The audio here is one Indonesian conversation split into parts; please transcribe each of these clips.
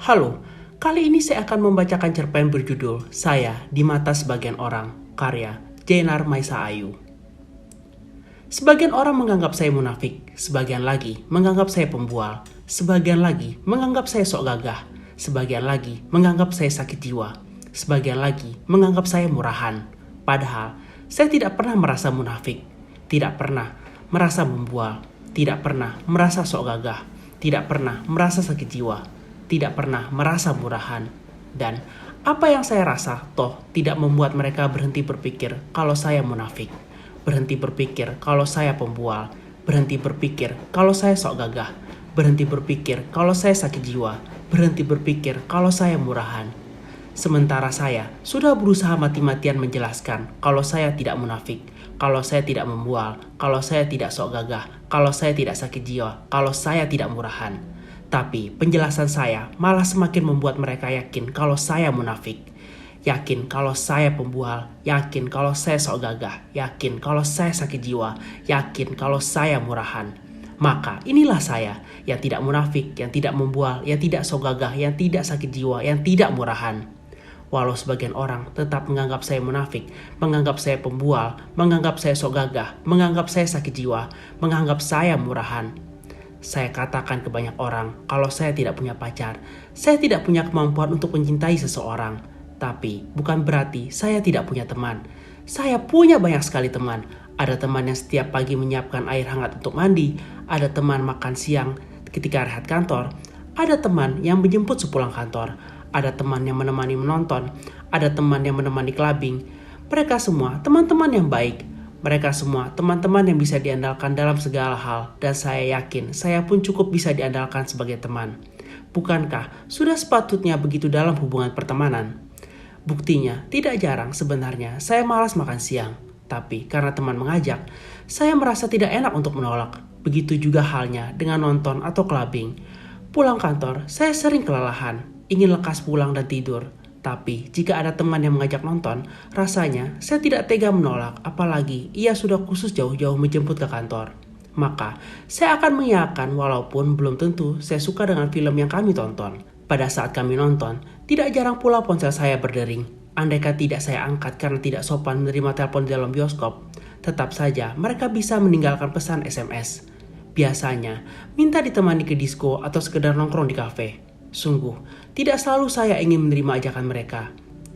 Halo, kali ini saya akan membacakan cerpen berjudul Saya di Mata Sebagian Orang, karya Jenar Maisa Ayu. Sebagian orang menganggap saya munafik, sebagian lagi menganggap saya pembual, sebagian lagi menganggap saya sok gagah, sebagian lagi menganggap saya sakit jiwa, sebagian lagi menganggap saya murahan. Padahal, saya tidak pernah merasa munafik, tidak pernah merasa membual, tidak pernah merasa sok gagah, tidak pernah merasa sakit jiwa, tidak pernah merasa murahan. Dan apa yang saya rasa toh tidak membuat mereka berhenti berpikir kalau saya munafik, berhenti berpikir kalau saya pembual, berhenti berpikir kalau saya sok gagah, berhenti berpikir kalau saya sakit jiwa, berhenti berpikir kalau saya murahan. Sementara saya sudah berusaha mati-matian menjelaskan kalau saya tidak munafik, kalau saya tidak membual, kalau saya tidak sok gagah, kalau saya tidak sakit jiwa, kalau saya tidak murahan. Tapi penjelasan saya malah semakin membuat mereka yakin kalau saya munafik. Yakin kalau saya pembual, yakin kalau saya sok gagah, yakin kalau saya sakit jiwa, yakin kalau saya murahan. Maka inilah saya yang tidak munafik, yang tidak membual, yang tidak sok gagah, yang tidak sakit jiwa, yang tidak murahan. Walau sebagian orang tetap menganggap saya munafik, menganggap saya pembual, menganggap saya sok gagah, menganggap saya sakit jiwa, menganggap saya murahan. Saya katakan ke banyak orang kalau saya tidak punya pacar, saya tidak punya kemampuan untuk mencintai seseorang. Tapi bukan berarti saya tidak punya teman. Saya punya banyak sekali teman. Ada teman yang setiap pagi menyiapkan air hangat untuk mandi, ada teman makan siang ketika rehat kantor, ada teman yang menjemput sepulang kantor, ada teman yang menemani menonton, ada teman yang menemani clubbing. Mereka semua teman-teman yang baik. Mereka semua teman-teman yang bisa diandalkan dalam segala hal. Dan saya yakin saya pun cukup bisa diandalkan sebagai teman. Bukankah sudah sepatutnya begitu dalam hubungan pertemanan? Buktinya, tidak jarang sebenarnya saya malas makan siang. Tapi karena teman mengajak, saya merasa tidak enak untuk menolak. Begitu juga halnya dengan nonton atau clubbing. Pulang kantor, saya sering kelelahan, ingin lekas pulang dan tidur. Tapi jika ada teman yang mengajak nonton, rasanya saya tidak tega menolak, apalagi ia sudah khusus jauh-jauh menjemput ke kantor. Maka saya akan mengiyakan walaupun belum tentu saya suka dengan film yang kami tonton. Pada saat kami nonton, tidak jarang pula ponsel saya berdering. Andaikan tidak saya angkat karena tidak sopan menerima telepon di dalam bioskop, tetap saja mereka bisa meninggalkan pesan SMS. Biasanya, minta ditemani ke disko atau sekedar nongkrong di kafe. Sungguh, tidak selalu saya ingin menerima ajakan mereka.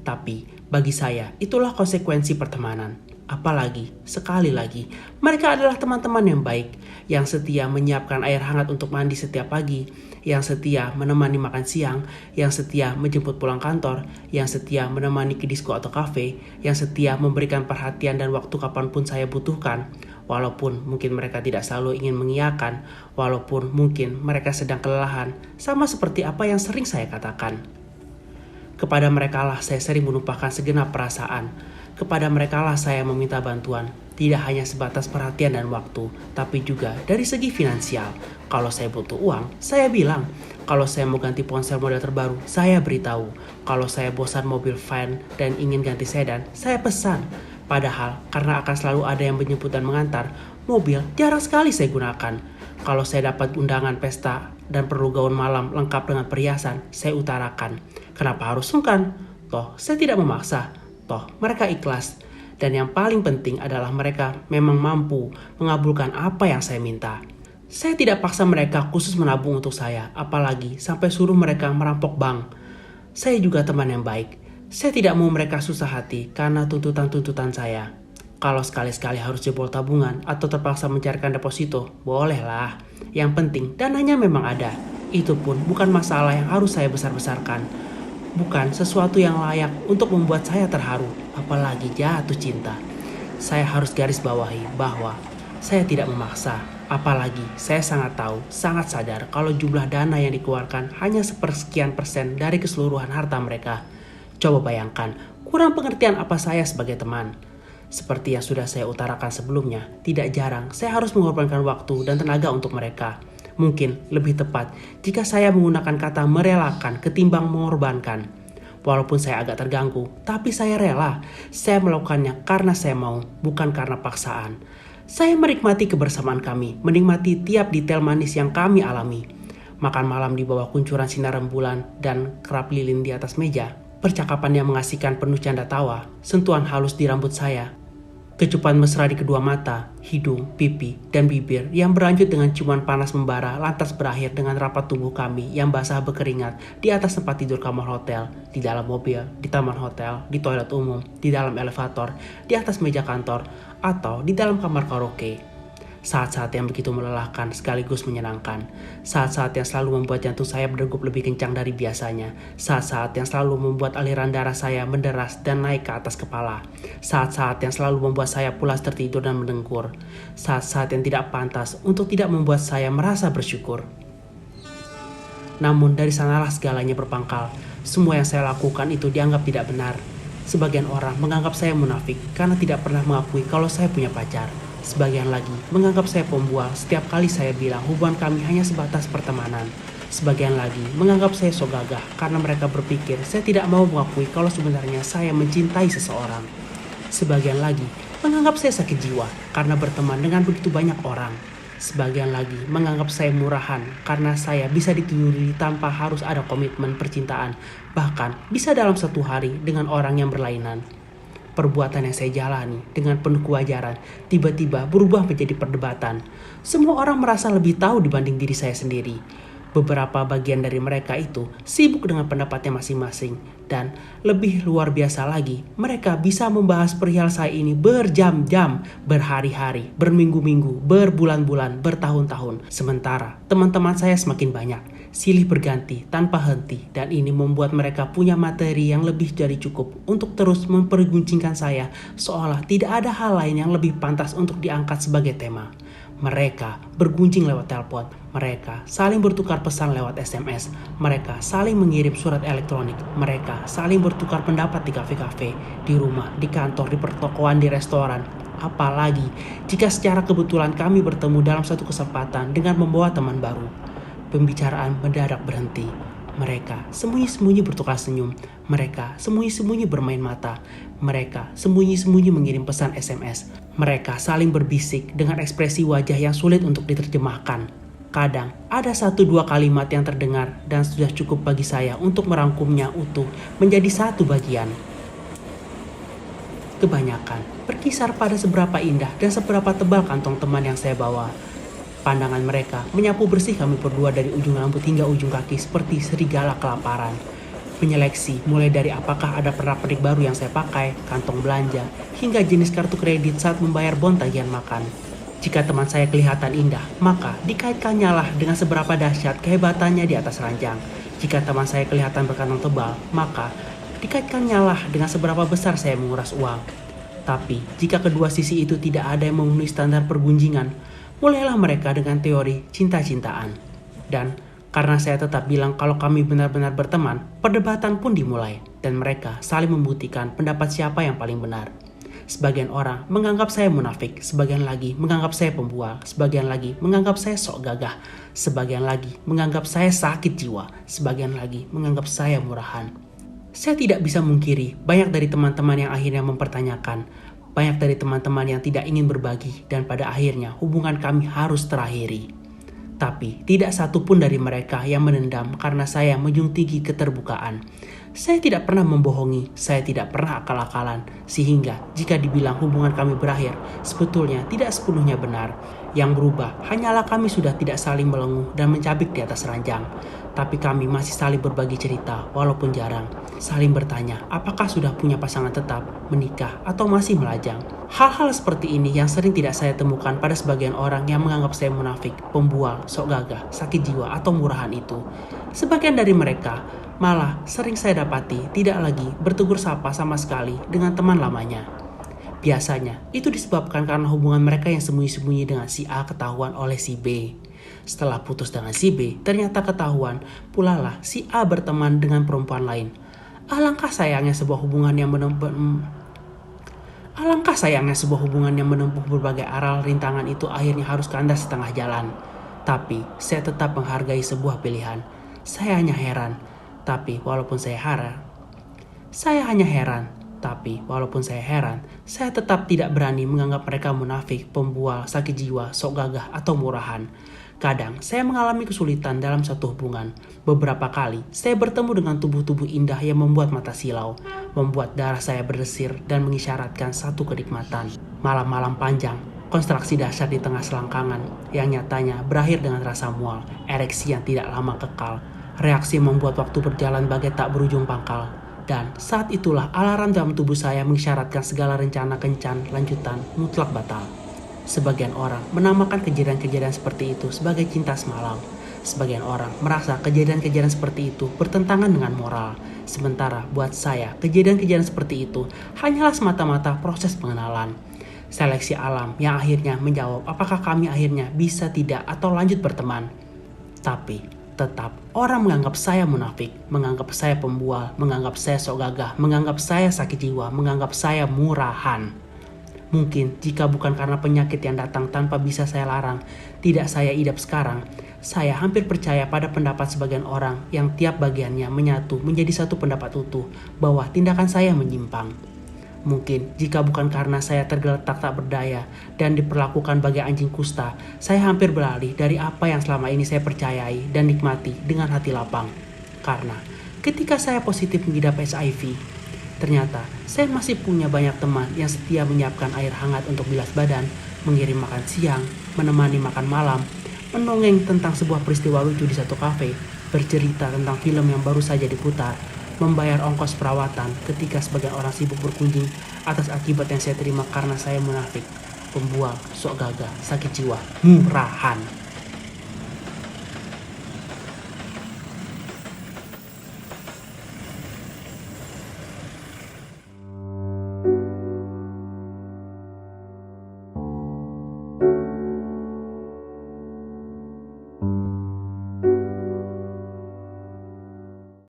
Tapi, bagi saya, itulah konsekuensi pertemanan. Apalagi, sekali lagi, mereka adalah teman-teman yang baik, yang setia menyiapkan air hangat untuk mandi setiap pagi, yang setia menemani makan siang, yang setia menjemput pulang kantor, yang setia menemani ke disko atau kafe, yang setia memberikan perhatian dan waktu kapanpun saya butuhkan. Walaupun mungkin mereka tidak selalu ingin mengiyakan, walaupun mungkin mereka sedang kelelahan, sama seperti apa yang sering saya katakan. Kepada merekalah saya sering menumpahkan segenap perasaan. Kepada merekalah saya meminta bantuan, tidak hanya sebatas perhatian dan waktu, tapi juga dari segi finansial. Kalau saya butuh uang, saya bilang. Kalau saya mau ganti ponsel model terbaru, saya beritahu. Kalau saya bosan mobil van dan ingin ganti sedan, saya pesan. Padahal karena akan selalu ada yang menjemput dan mengantar, mobil jarang sekali saya gunakan. Kalau saya dapat undangan pesta dan perlu gaun malam lengkap dengan perhiasan, saya utarakan. Kenapa harus sungkan? Toh saya tidak memaksa. Toh mereka ikhlas. Dan yang paling penting adalah mereka memang mampu mengabulkan apa yang saya minta. Saya tidak paksa mereka khusus menabung untuk saya, apalagi sampai suruh mereka merampok bank. Saya juga teman yang baik. Saya tidak mau mereka susah hati karena tuntutan-tuntutan saya. Kalau sekali-sekali harus jebol tabungan atau terpaksa mencarikan deposito, bolehlah. Yang penting dananya memang ada. Itu pun bukan masalah yang harus saya besar-besarkan. Bukan sesuatu yang layak untuk membuat saya terharu, apalagi jatuh cinta. Saya harus garis bawahi bahwa saya tidak memaksa, apalagi saya sangat tahu, sangat sadar kalau jumlah dana yang dikeluarkan hanya sepersekian persen dari keseluruhan harta mereka. Coba bayangkan, kurang pengertian apa saya sebagai teman. Seperti yang sudah saya utarakan sebelumnya, tidak jarang saya harus mengorbankan waktu dan tenaga untuk mereka. Mungkin lebih tepat jika saya menggunakan kata merelakan ketimbang mengorbankan. Walaupun saya agak terganggu, tapi saya rela. Saya melakukannya karena saya mau, bukan karena paksaan. Saya menikmati kebersamaan kami, menikmati tiap detail manis yang kami alami. makan malam di bawah kuncuran sinar rembulan, dan kerap lilin di atas meja. Percakapan yang mengasihkan penuh canda tawa, sentuhan halus di rambut saya, kecupan mesra di kedua mata, hidung, pipi, dan bibir yang berlanjut dengan ciuman panas membara lantas berakhir dengan rapat tubuh kami yang basah berkeringat di atas tempat tidur kamar hotel, di dalam mobil, di taman hotel, di toilet umum, di dalam elevator, di atas meja kantor, atau di dalam kamar karaoke. Saat-saat yang begitu melelahkan sekaligus menyenangkan. Saat-saat yang selalu membuat jantung saya berdegup lebih kencang dari biasanya. Saat-saat yang selalu membuat aliran darah saya menderas dan naik ke atas kepala. Saat-saat yang selalu membuat saya pulas tertidur dan mendengkur. Saat-saat yang tidak pantas untuk tidak membuat saya merasa bersyukur. Namun dari sanalah segalanya berpangkal. Semua yang saya lakukan itu dianggap tidak benar. Sebagian orang menganggap saya munafik karena tidak pernah mengakui kalau saya punya pacar. Sebagian lagi menganggap saya pembual setiap kali saya bilang hubungan kami hanya sebatas pertemanan. Sebagian lagi menganggap saya sok gagah karena mereka berpikir saya tidak mau mengakui kalau sebenarnya saya mencintai seseorang. Sebagian lagi menganggap saya sakit jiwa karena berteman dengan begitu banyak orang. Sebagian lagi menganggap saya murahan karena saya bisa ditiduri tanpa harus ada komitmen percintaan, bahkan bisa dalam satu hari dengan orang yang berlainan. Perbuatan yang saya jalani dengan penuh kewajaran tiba-tiba berubah menjadi perdebatan. Semua orang merasa lebih tahu dibanding diri saya sendiri. Beberapa bagian dari mereka itu sibuk dengan pendapatnya masing-masing. Dan lebih luar biasa lagi, mereka bisa membahas perihal saya ini berjam-jam, berhari-hari, berminggu-minggu, berbulan-bulan, bertahun-tahun. Sementara teman-teman saya semakin banyak, silih berganti tanpa henti, dan ini membuat mereka punya materi yang lebih dari cukup untuk terus memperguncingkan saya seolah tidak ada hal lain yang lebih pantas untuk diangkat sebagai tema. Mereka berguncing lewat telepon, mereka saling bertukar pesan lewat SMS, mereka saling mengirim surat elektronik, mereka saling bertukar pendapat di kafe-kafe, di rumah, di kantor, di pertokoan, di restoran. Apalagi jika secara kebetulan kami bertemu dalam satu kesempatan dengan membawa teman baru. Pembicaraan mendadak berhenti. Mereka sembunyi-sembunyi bertukar senyum. Mereka sembunyi-sembunyi bermain mata. Mereka sembunyi-sembunyi mengirim pesan SMS. Mereka saling berbisik dengan ekspresi wajah yang sulit untuk diterjemahkan. Kadang ada 1-2 kalimat yang terdengar dan sudah cukup bagi saya untuk merangkumnya utuh menjadi satu bagian. Kebanyakan berkisar pada seberapa indah dan seberapa tebal kantong teman yang saya bawa. Pandangan mereka menyapu bersih kami berdua dari ujung rambut hingga ujung kaki seperti serigala kelaparan. Menyeleksi mulai dari apakah ada pernak-pernik baru yang saya pakai, kantong belanja, hingga jenis kartu kredit saat membayar bon tagihan makan. Jika teman saya kelihatan indah, maka dikaitkannya lah dengan seberapa dahsyat kehebatannya di atas ranjang. Jika teman saya kelihatan berkantong tebal, maka dikaitkannya lah dengan seberapa besar saya menguras uang. Tapi jika kedua sisi itu tidak ada yang memenuhi standar pergunjingan, mulailah mereka dengan teori cinta-cintaan. Dan karena saya tetap bilang kalau kami benar-benar berteman, perdebatan pun dimulai. Dan mereka saling membuktikan pendapat siapa yang paling benar. Sebagian orang menganggap saya munafik, sebagian lagi menganggap saya pembual, sebagian lagi menganggap saya sok gagah, sebagian lagi menganggap saya sakit jiwa, sebagian lagi menganggap saya murahan. Saya tidak bisa mungkiri banyak dari teman-teman yang akhirnya mempertanyakan, banyak dari teman-teman yang tidak ingin berbagi, dan pada akhirnya hubungan kami harus terakhiri. Tapi tidak satu pun dari mereka yang menendam karena saya menjunjung tinggi keterbukaan. Saya tidak pernah membohongi, saya tidak pernah akal-akalan, sehingga jika dibilang hubungan kami berakhir, sebetulnya tidak sepenuhnya benar. Yang berubah hanyalah kami sudah tidak saling melenguh dan mencabik di atas ranjang. Tapi kami masih saling berbagi cerita walaupun jarang. Saling bertanya apakah sudah punya pasangan tetap, menikah, atau masih melajang. Hal-hal seperti ini yang sering tidak saya temukan pada sebagian orang yang menganggap saya munafik, pembual, sok gagah, sakit jiwa, atau murahan itu. Sebagian dari mereka malah sering saya dapati tidak lagi bertegur sapa sama sekali dengan teman lamanya. Biasanya itu disebabkan karena hubungan mereka yang sembunyi-sembunyi dengan si A ketahuan oleh si B. Setelah putus dengan si B, ternyata ketahuan pula lah si A berteman dengan perempuan lain. Alangkah sayangnya sebuah hubungan yang menempuh berbagai aral rintangan itu akhirnya harus kandas setengah jalan. Tapi saya tetap menghargai sebuah pilihan. Saya hanya heran, tapi walaupun saya heran, saya tetap tidak berani menganggap mereka munafik, pembual, sakit jiwa, sok gagah, atau murahan. Kadang saya mengalami kesulitan dalam satu hubungan. Beberapa kali saya bertemu dengan tubuh-tubuh indah yang membuat mata silau, membuat darah saya berdesir dan mengisyaratkan satu kenikmatan. Malam-malam panjang, konstruksi dahsyat di tengah selangkangan yang nyatanya berakhir dengan rasa mual, ereksi yang tidak lama kekal. Reaksi membuat waktu berjalan bagai tak berujung pangkal. Dan saat itulah alarm dalam tubuh saya mengisyaratkan segala rencana kencan lanjutan mutlak batal. Sebagian orang menamakan kejadian-kejadian seperti itu sebagai cinta semalam. Sebagian orang merasa kejadian-kejadian seperti itu bertentangan dengan moral. Sementara buat saya, kejadian-kejadian seperti itu hanyalah semata-mata proses pengenalan. Seleksi alam yang akhirnya menjawab apakah kami akhirnya bisa tidak atau lanjut berteman. Tapi tetap orang menganggap saya munafik, menganggap saya pembual, menganggap saya sok gagah, menganggap saya sakit jiwa, menganggap saya murahan. Mungkin jika bukan karena penyakit yang datang tanpa bisa saya larang, tidak saya idap sekarang, saya hampir percaya pada pendapat sebagian orang yang tiap bagiannya menyatu menjadi satu pendapat utuh bahwa tindakan saya menyimpang. Mungkin jika bukan karena saya tergeletak tak berdaya dan diperlakukan bagai anjing kusta, saya hampir beralih dari apa yang selama ini saya percayai dan nikmati dengan hati lapang. Karena ketika saya positif mengidap HIV, ternyata saya masih punya banyak teman yang setia menyiapkan air hangat untuk bilas badan, mengirim makan siang, menemani makan malam, mendongeng tentang sebuah peristiwa lucu di satu kafe, bercerita tentang film yang baru saja diputar, membayar ongkos perawatan ketika sebagian orang sibuk berkunjung atas akibat yang saya terima karena saya munafik, pembual, sok gagah, sakit jiwa, murahan.